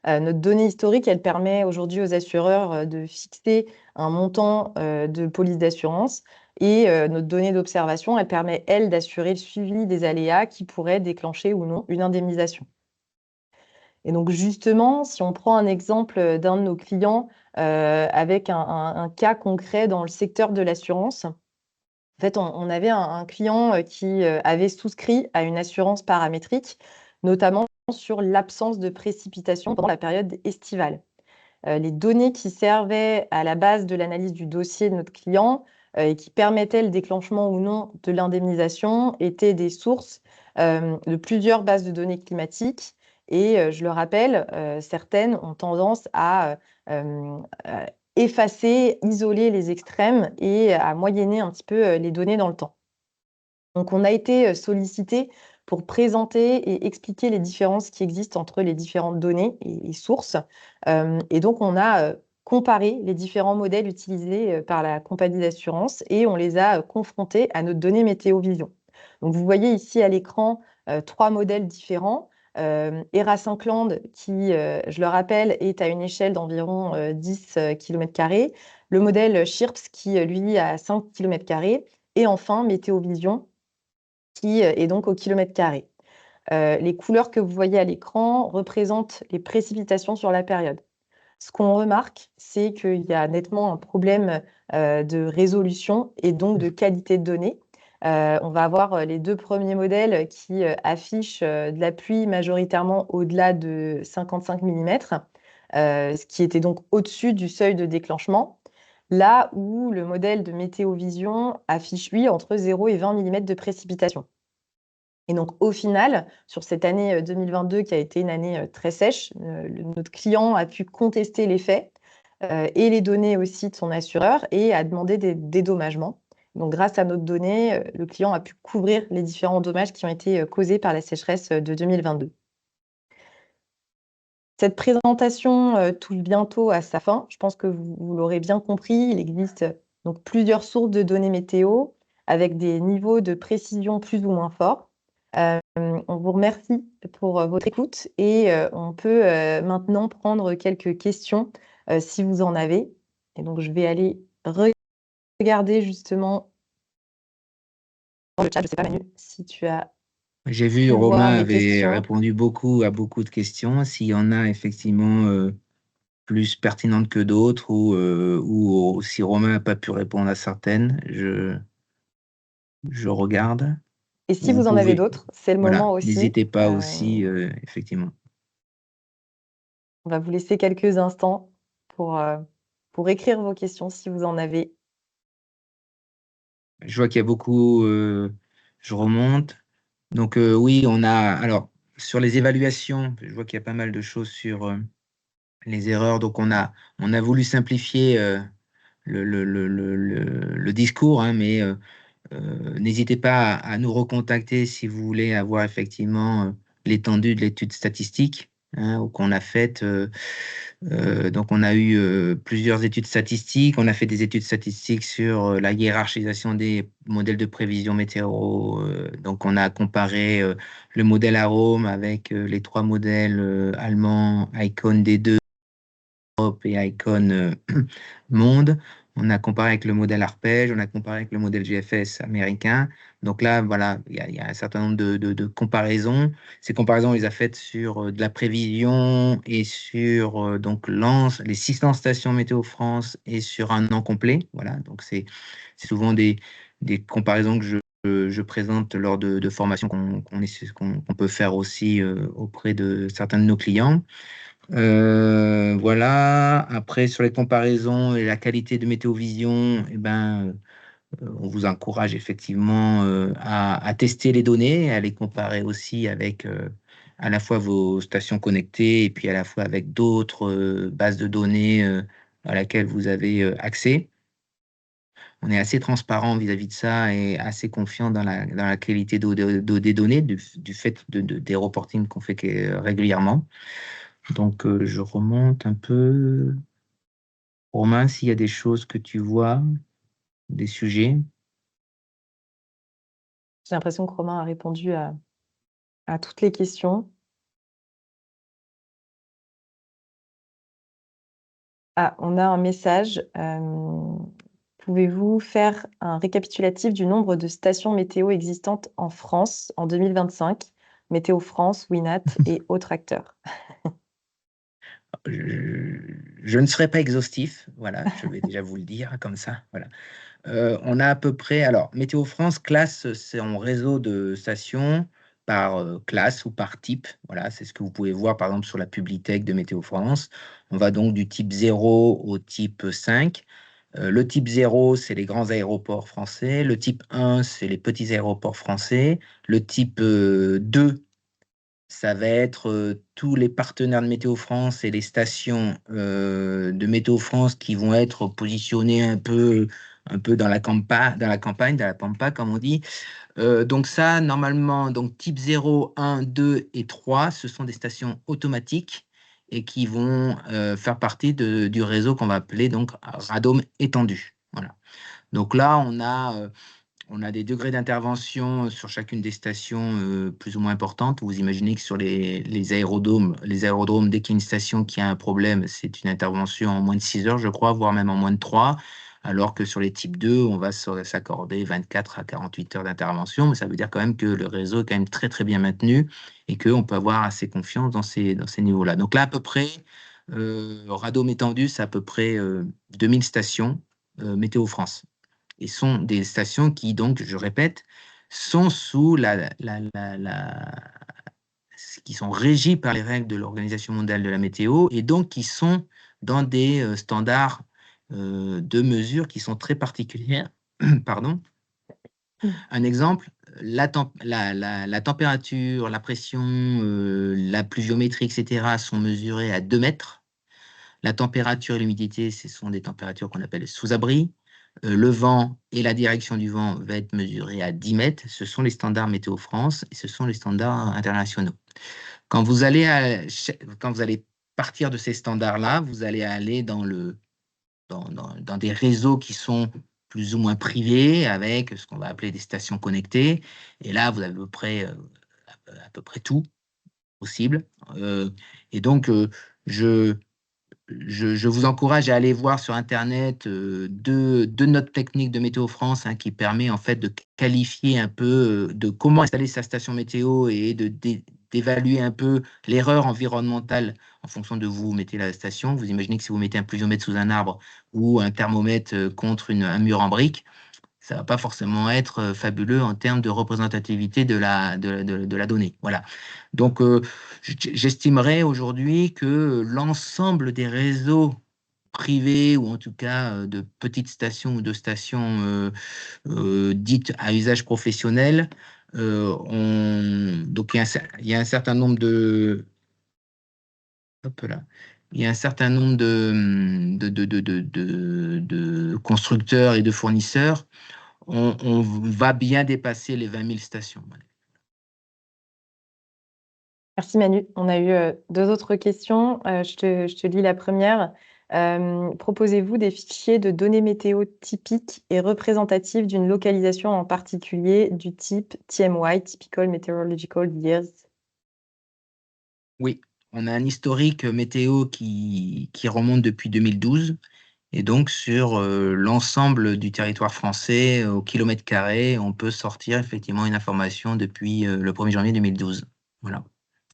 [SPEAKER 1] Notre donnée historique, elle permet aujourd'hui aux assureurs de fixer un montant de police d'assurance et notre donnée d'observation, elle permet, elle, d'assurer le suivi des aléas qui pourraient déclencher ou non une indemnisation. Et donc justement, si on prend un exemple d'un de nos clients avec un cas concret dans le secteur de l'assurance, en fait, on avait un client qui avait souscrit à une assurance paramétrique, notamment sur l'absence de précipitations pendant la période estivale. Les données qui servaient à la base de l'analyse du dossier de notre client et qui permettaient le déclenchement ou non de l'indemnisation étaient des sources de plusieurs bases de données climatiques. Et je le rappelle, certaines ont tendance à effacer, isoler les extrêmes et à moyenner un petit peu les données dans le temps. Donc, on a été sollicité pour présenter et expliquer les différences qui existent entre les différentes données et sources. Et donc, on a comparé les différents modèles utilisés par la compagnie d'assurance et on les a confrontés à notre donnée Météo Vision. Donc, vous voyez ici à l'écran 3 modèles différents. ERA-Syncland, qui, je le rappelle, est à une échelle d'environ 10 km². Le modèle SHIRPS, qui, lui, a 5 km². Et enfin, Météo Vision, qui est donc au kilomètre carré. Les couleurs que vous voyez à l'écran représentent les précipitations sur la période. Ce qu'on remarque, c'est qu'il y a nettement un problème de résolution et donc de qualité de données. On va avoir les 2 premiers modèles qui affichent de la pluie majoritairement au-delà de 55 mm, ce qui était donc au-dessus du seuil de déclenchement, là où le modèle de Météo Vision affiche, lui, entre 0 et 20 mm de précipitation. Et donc, au final, sur cette année 2022, qui a été une année très sèche, notre client a pu contester les faits et les données aussi de son assureur et a demandé des dédommagements. Donc, grâce à notre donnée, le client a pu couvrir les différents dommages qui ont été causés par la sécheresse de 2022. Cette présentation touche bientôt à sa fin. Je pense que vous l'aurez bien compris, il existe donc plusieurs sources de données météo avec des niveaux de précision plus ou moins forts. On vous remercie pour votre écoute et on peut maintenant prendre quelques questions si vous en avez. Et donc, je vais aller regarder justement dans le chat. Je ne sais pas, Manu, si tu as
[SPEAKER 2] J'ai vu
[SPEAKER 1] pu voir
[SPEAKER 2] Romain
[SPEAKER 1] les
[SPEAKER 2] avait
[SPEAKER 1] questions.
[SPEAKER 2] répondu à beaucoup de questions. S'il y en a effectivement plus pertinentes que d'autres ou si Romain n'a pas pu répondre à certaines, je regarde.
[SPEAKER 1] Et si
[SPEAKER 2] Vous
[SPEAKER 1] vous en avez
[SPEAKER 2] pouvez,
[SPEAKER 1] d'autres, c'est le
[SPEAKER 2] voilà,
[SPEAKER 1] moment aussi.
[SPEAKER 2] n'hésitez pas aussi, effectivement.
[SPEAKER 1] On va vous laisser quelques instants pour écrire vos questions si vous en avez.
[SPEAKER 2] Je vois qu'il y a beaucoup, je remonte. Donc oui, on a, alors, sur les évaluations, je vois qu'il y a pas mal de choses sur les erreurs. Donc on a voulu simplifier le discours, hein, mais n'hésitez pas à nous recontacter si vous voulez avoir effectivement l'étendue de l'étude statistique, hein, qu'on a faite. Donc, on a eu plusieurs études statistiques. On a fait des études statistiques sur la hiérarchisation des modèles de prévision météo. Donc, on a comparé le modèle Arome avec les 3 modèles allemands, Icon D2 Europe et Icon Monde. On a comparé avec le modèle Arpège, on a comparé avec le modèle GFS américain. Donc là, voilà, il y a un certain nombre de comparaisons. Ces comparaisons, on les a faites sur de la prévision et sur donc les 600 stations Météo France et sur un an complet. Voilà, donc c'est souvent des comparaisons que je présente lors de formations qu'on peut faire aussi auprès de certains de nos clients. Voilà. Après, sur les comparaisons et la qualité de Météovision, eh ben, on vous encourage effectivement à tester les données, à les comparer aussi avec à la fois vos stations connectées et puis à la fois avec d'autres bases de données à laquelle vous avez accès. on est assez transparent vis-à-vis de ça et assez confiant dans la qualité des données, du fait des reportings qu'on fait régulièrement. Donc, je remonte un peu. Romain, s'il y a des choses que tu vois, des sujets.
[SPEAKER 1] J'ai l'impression que Romain a répondu à toutes les questions. Ah, on a un message. Pouvez-vous faire un récapitulatif du nombre de stations météo existantes en France en 2025? Météo France, Winat et autres acteurs.
[SPEAKER 2] Je ne serai pas exhaustif, voilà, je vais déjà vous le dire comme ça. Voilà. On a à peu près, alors Météo France classe son réseau de stations par classe ou par type. Voilà, c'est ce que vous pouvez voir par exemple sur la Publitech de Météo France. On va donc du type 0 au type 5. Le type 0, c'est les grands aéroports français. Le type 1, c'est les petits aéroports français. Le type 2, ça va être tous les partenaires de Météo France et les stations de Météo France qui vont être positionnés un peu dans la campagne, dans la pampa, comme on dit. Donc ça, normalement, donc type 0, 1, 2 et 3, ce sont des stations automatiques et qui vont faire partie du réseau qu'on va appeler donc radome étendu. Voilà. Donc là, on a des degrés d'intervention sur chacune des stations plus ou moins importantes. Vous imaginez que sur les aérodromes, dès qu'il y a une station qui a un problème, c'est une intervention en moins de 6 heures, je crois, voire même en moins de 3, alors que sur les types 2, on va s'accorder 24 à 48 heures d'intervention. Mais ça veut dire quand même que le réseau est quand même très, très bien maintenu et qu'on peut avoir assez confiance dans ces niveaux-là. Donc là, à peu près, Radome étendu, c'est à peu près 2000 stations Météo France et sont des stations qui, donc, je répète, sont sous qui sont régies par les règles de l'Organisation mondiale de la météo et donc qui sont dans des standards de mesure qui sont très particuliers. Pardon. Un exemple, la température, la pression, la pluviométrie, etc., sont mesurées à 2 mètres. La température et l'humidité, ce sont des températures qu'on appelle sous-abri. Le vent et la direction du vent va être mesurés à 10 mètres. Ce sont les standards Météo France et ce sont les standards internationaux. Quand vous allez, quand vous allez partir de ces standards-là, vous allez aller dans des réseaux qui sont plus ou moins privés avec ce qu'on va appeler des stations connectées. Et là, vous avez à peu près tout possible. Et donc, je, je vous encourage à aller voir sur Internet deux notes techniques de Météo France hein, qui permet en fait de qualifier un peu de comment installer sa station météo et d'évaluer un peu l'erreur environnementale en fonction de vous mettez la station. Vous imaginez que si vous mettez un pluviomètre sous un arbre ou un thermomètre contre un mur en brique, ça va pas forcément être fabuleux en termes de représentativité de la donnée. Voilà. Donc, j'estimerais aujourd'hui que l'ensemble des réseaux privés ou en tout cas de petites stations ou de stations dites à usage professionnel, donc il y a un certain nombre de hop là, il y a un certain nombre de constructeurs et de fournisseurs on va bien dépasser les 20 000 stations.
[SPEAKER 1] Merci Manu. On a eu deux autres questions. Je te lis la première. Proposez-vous des fichiers de données météo typiques et représentatifs d'une localisation en particulier du type TMY, Typical Meteorological Years?
[SPEAKER 2] Oui, on a un historique météo qui remonte depuis 2012 et donc sur l'ensemble du territoire français au kilomètre carré, on peut sortir effectivement une information depuis le 1er janvier 2012. Voilà.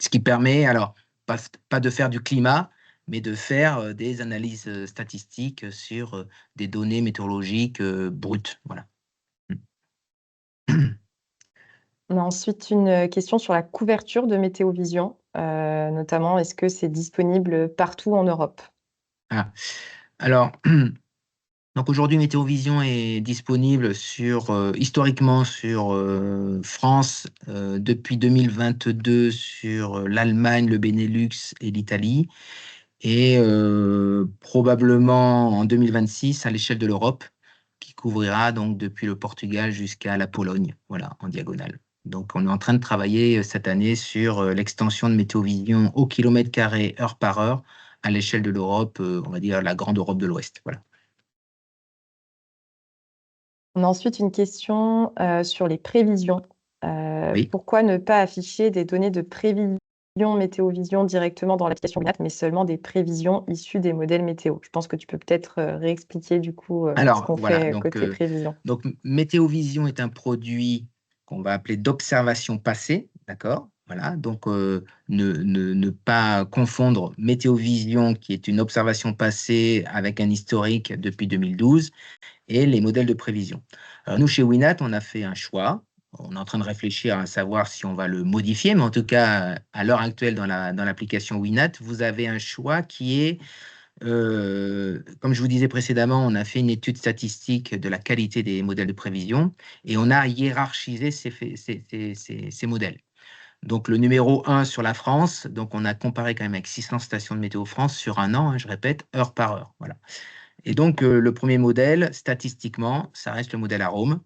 [SPEAKER 2] Ce qui permet, alors, pas de faire du climat, mais de faire des analyses statistiques sur des données météorologiques brutes. Voilà.
[SPEAKER 1] On a ensuite une question sur la couverture de Météovision, notamment est-ce que c'est disponible partout en Europe?
[SPEAKER 2] Ah. Alors, donc aujourd'hui, Météovision est disponible historiquement sur France, depuis 2022 sur l'Allemagne, le Benelux et l'Italie, et probablement en 2026 à l'échelle de l'Europe, qui couvrira donc depuis le Portugal jusqu'à la Pologne, voilà, en diagonale. Donc, on est en train de travailler cette année sur l'extension de Météovision au kilomètre carré, heure par heure, à l'échelle de l'Europe, on va dire la grande Europe de l'Ouest. Voilà.
[SPEAKER 1] On a ensuite une question sur les prévisions.
[SPEAKER 2] Oui.
[SPEAKER 1] Pourquoi ne pas afficher des données de prévision Météovision directement dans l'application Winat, mais seulement des prévisions issues des modèles météo? Je pense que tu peux peut-être réexpliquer du coup ce
[SPEAKER 2] Alors,
[SPEAKER 1] qu'on
[SPEAKER 2] voilà,
[SPEAKER 1] fait côté prévision.
[SPEAKER 2] donc Météovision est un produit qu'on va appeler d'observation passée, d'accord? Voilà, donc ne pas confondre Météovision, qui est une observation passée avec un historique depuis 2012, et les modèles de prévision. Alors, nous, chez Winat, on a fait un choix. On est en train de réfléchir à savoir si on va le modifier, mais en tout cas, à l'heure actuelle, dans l'application Winat, vous avez un choix qui est comme je vous disais précédemment, on a fait une étude statistique de la qualité des modèles de prévision et on a hiérarchisé ces modèles. Donc, le numéro 1 sur la France, donc on a comparé quand même avec 600 stations de Météo France sur un an, hein, je répète, heure par heure. Voilà. Et donc, le premier modèle, statistiquement, ça reste le modèle Arome.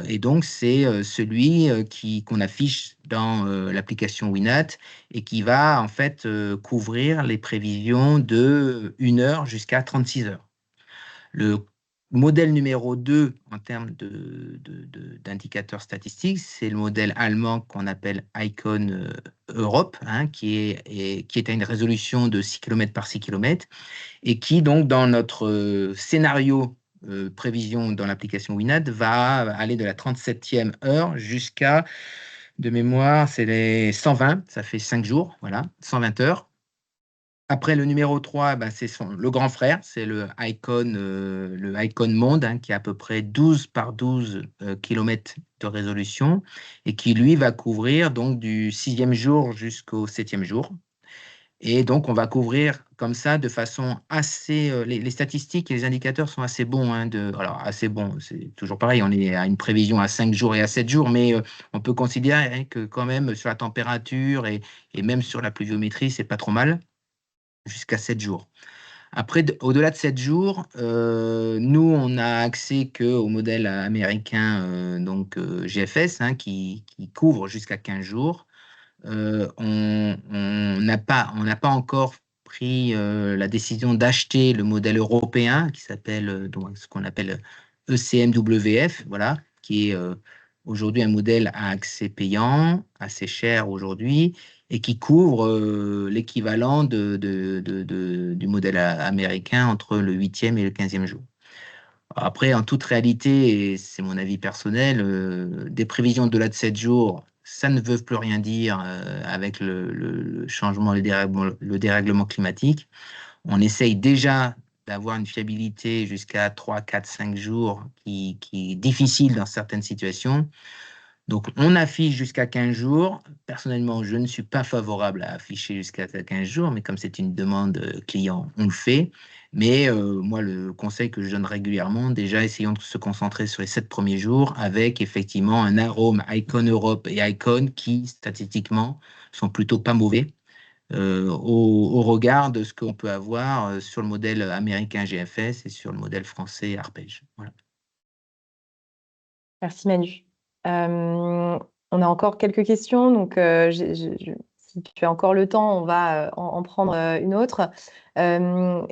[SPEAKER 2] Et donc, c'est celui qu'on affiche dans l'application Winat et qui va en fait couvrir les prévisions de 1 heure jusqu'à 36 heures. Le modèle numéro 2 en termes d'indicateurs statistiques, c'est le modèle allemand qu'on appelle Icon Europe, hein, qui est à une résolution de 6 km par 6 km et qui, donc, dans notre scénario prévision dans l'application Winat, va aller de la 37e heure jusqu'à, de mémoire, c'est les 120, ça fait 5 jours, voilà, 120 heures. Après, le numéro 3, ben, c'est le grand frère, c'est le Icon Monde, hein, qui est à peu près 12 par 12 km de résolution et qui, lui, va couvrir donc du 6e jour jusqu'au 7e jour. Et donc, on va couvrir comme ça de façon assez. Les statistiques et les indicateurs sont assez bons. Hein, alors, assez bons, c'est toujours pareil. On est à une prévision à 5 jours et à 7 jours, mais on peut considérer hein, que, quand même, sur la température et même sur la pluviométrie, c'est pas trop mal, jusqu'à 7 jours. Après, au-delà de 7 jours, nous, on a accès qu'au modèle américain, donc GFS, hein, qui couvre jusqu'à 15 jours. On n'a pas encore pris la décision d'acheter le modèle européen qui s'appelle ce qu'on appelle ECMWF, voilà, qui est aujourd'hui un modèle à accès payant, assez cher aujourd'hui, et qui couvre l'équivalent du modèle américain entre le 8e et le 15e jour. Après, en toute réalité, et c'est mon avis personnel, des prévisions de-delà de 7 jours, ça ne veut plus rien dire avec le changement, le dérèglement climatique. On essaye déjà d'avoir une fiabilité jusqu'à 3, 4, 5 jours qui est difficile dans certaines situations. Donc, on affiche jusqu'à 15 jours. Personnellement, je ne suis pas favorable à afficher jusqu'à 15 jours, mais comme c'est une demande client, on le fait. Mais moi, le conseil que je donne régulièrement, déjà, essayons de se concentrer sur les 7 premiers jours avec effectivement un arôme Icon Europe et Icon qui, statistiquement, sont plutôt pas mauvais au regard de ce qu'on peut avoir sur le modèle américain GFS et sur le modèle français Arpège. Voilà.
[SPEAKER 1] Merci Manu. On a encore quelques questions, donc si tu as encore le temps, on va en prendre une autre.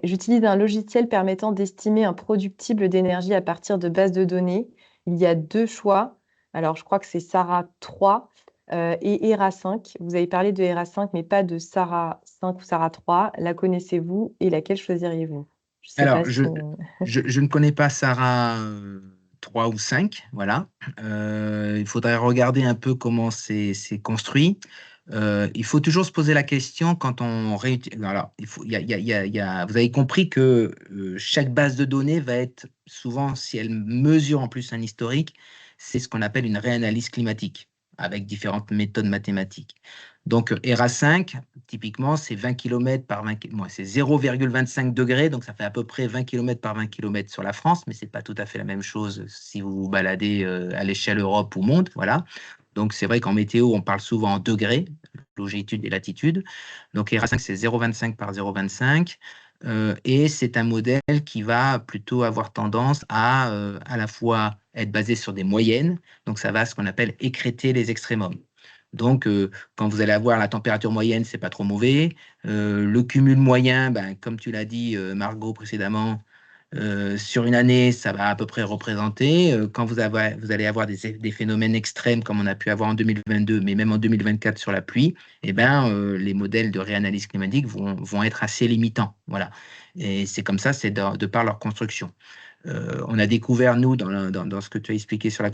[SPEAKER 1] J'utilise un logiciel permettant d'estimer un productible d'énergie à partir de bases de données. Il y a 2 choix. Alors, je crois que c'est Sarah 3 et ERA 5. Vous avez parlé de ERA 5, mais pas de Sarah 5 ou Sarah 3. La connaissez-vous et laquelle choisiriez-vous? Je sais
[SPEAKER 2] Alors,
[SPEAKER 1] pas si...
[SPEAKER 2] je ne connais pas Sarah 3 ou 5, voilà. Il faudrait regarder un peu comment c'est construit. Il faut toujours se poser la question quand on réutilise. Alors, vous avez compris que chaque base de données va être souvent, si elle mesure en plus un historique, c'est ce qu'on appelle une réanalyse climatique avec différentes méthodes mathématiques. Donc, ERA5, typiquement, c'est 20 km par 20 km. C'est 0,25 degrés, donc ça fait à peu près 20 km par 20 km sur la France, mais ce n'est pas tout à fait la même chose si vous vous baladez à l'échelle Europe ou monde. Voilà. Donc, c'est vrai qu'en météo, on parle souvent en degrés, longitude et latitude. Donc, ERA5, c'est 0,25 par 0,25. et c'est un modèle qui va plutôt avoir tendance à la fois être basé sur des moyennes, donc ça va ce qu'on appelle écrêter les extrémums. Donc, quand vous allez avoir la température moyenne, c'est pas trop mauvais. Le cumul moyen, ben, comme tu l'as dit, Margot, précédemment, sur une année, ça va à peu près représenter. Quand vous allez avoir des phénomènes extrêmes comme on a pu avoir en 2022, mais même en 2024 sur la pluie, eh ben, les modèles de réanalyse climatique vont être assez limitants. Voilà. Et c'est comme ça, c'est de par leur construction. On a découvert, nous, dans ce que tu as expliqué sur la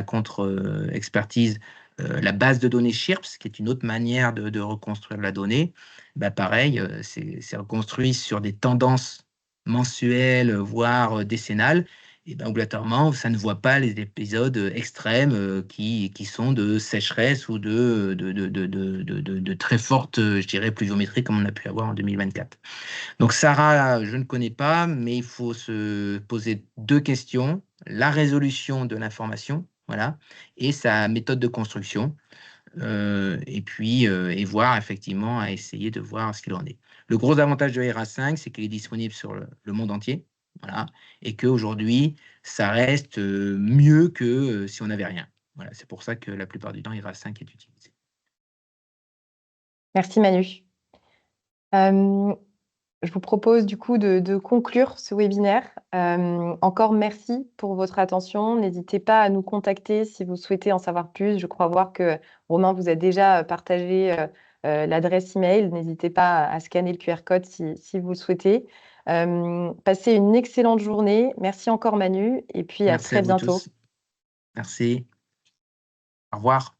[SPEAKER 2] contre-expertise, la base de données SHIRPS, qui est une autre manière de reconstruire la donnée. Bah, pareil, c'est reconstruit sur des tendances mensuelles, voire décennales. Et ben, obligatoirement, ça ne voit pas les épisodes extrêmes qui sont de sécheresse ou de très forte, je dirais, pluviométrie comme on a pu avoir en 2024. Donc Sarah, je ne connais pas, mais il faut se poser deux questions. La résolution de l'information, voilà, et sa méthode de construction, et puis et voir effectivement, à essayer de voir ce qu'il en est. Le gros avantage de RA5, c'est qu'il est disponible sur le monde entier, voilà, et qu'aujourd'hui, ça reste mieux que si on n'avait rien. Voilà, c'est pour ça que la plupart du temps, RA5 est utilisé.
[SPEAKER 1] Merci Manu. Je vous propose du coup de conclure ce webinaire. Encore merci pour votre attention. N'hésitez pas à nous contacter si vous souhaitez en savoir plus. Je crois voir que Romain vous a déjà partagé l'adresse email. N'hésitez pas à scanner le QR code si vous le souhaitez. Passez une excellente journée. Merci encore Manu et puis à
[SPEAKER 2] Merci à
[SPEAKER 1] très
[SPEAKER 2] vous
[SPEAKER 1] bientôt.
[SPEAKER 2] tous. Merci. Au revoir.